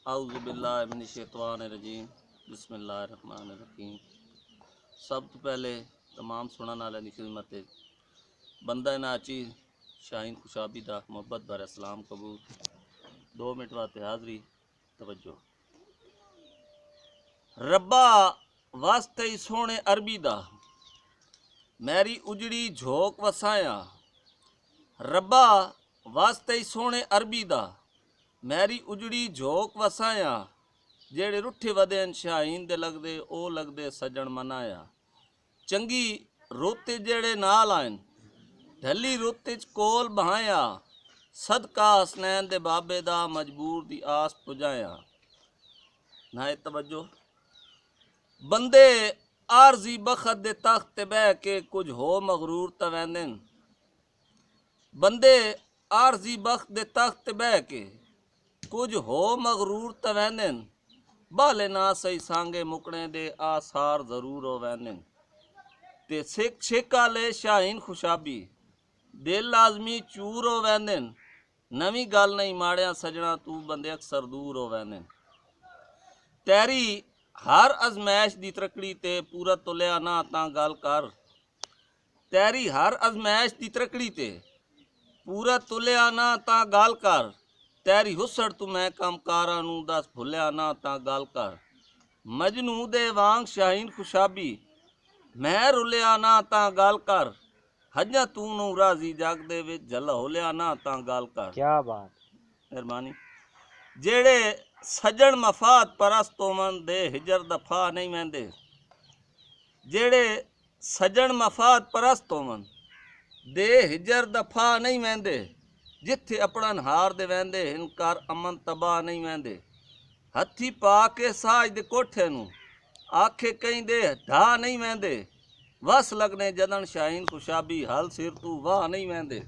आउज़ुबिल्लाहिमिनश्शैतानिर्रजीम बिस्मिल्लाहिर्रहमानिर्रहीम। सब तो पहले तमाम सुनने वाले की खिदमत बंदा नाची शाहीन खुशाबी दा मुहब्बत भरा सलाम कबूल। 2 मिनट वास्ते हाज़री तवज्जो। रब्बा वास्ते ही सोने अरबी दा मेरी उजड़ी झोंक वसाया। रब्बा वास्ते ही सोने अरबी दा मेरी उजड़ी झोंक वसाया। जेड़े रुठे वदेन शाहीन दे लगदे ओ लगदे सजन मनाया। चंगी रोते जेड़े नाल आइन ढली रोते च कोल बहाया। सदका हसनैन दे बाबे दा मजबूर दी आस पुजाया। नाए तवज्जो। बंदे आरजी बखत दे तख्त ते बह के कुछ हो मगरूर तवैंदन। बंदे आरजी बख्त दे तख्त ते बह के कुछ हो मगरूर तवैंदन। बाले ना सही सांगे मुकने दे आसार जरूर होवैंदन। ते सिख छिका ले शाहीन खुशाबी दिल लाजमी चूर होवैंदन। नवी गल नहीं माड़िया सजना तू बंदे अक्सर दूर होवैंदन। तेरी हर अजमैश दी तरकड़ी ते पूरा तुलिया ना तां गल कर। तेरी हर अजमैश दी तरकड़ी ते पूरा तुलिया ना तां गल कर। तेरी हुसड़ तू मैं कमकारा नू दस भुलिया ना तां गल कर। मजनू दे वांग शाहीन खुशाबी मैं रुलिया ना तां गल कर। हजा तू नू राजी जग दे विच जल होलिया ना तां गल कर। क्या बात। मेहरबानी। जेड़े सजन मफाद परस्त होवन दे हिजर दफा नहीं वहंदे। जेड़े सजन मफाद परस्त होवन दे हिजर दफा नहीं वहंदे। जिथे अपना नहार दे वहंदे हिनकार अमन तबाह नहीं वहंदे। हथी पा के साज दे कोठे नू आखे कहीं दे ढा नहीं वहंदे। वस लगने जदन शाहीन खुशाबी हल सिर तू वाह नहीं वहंदे।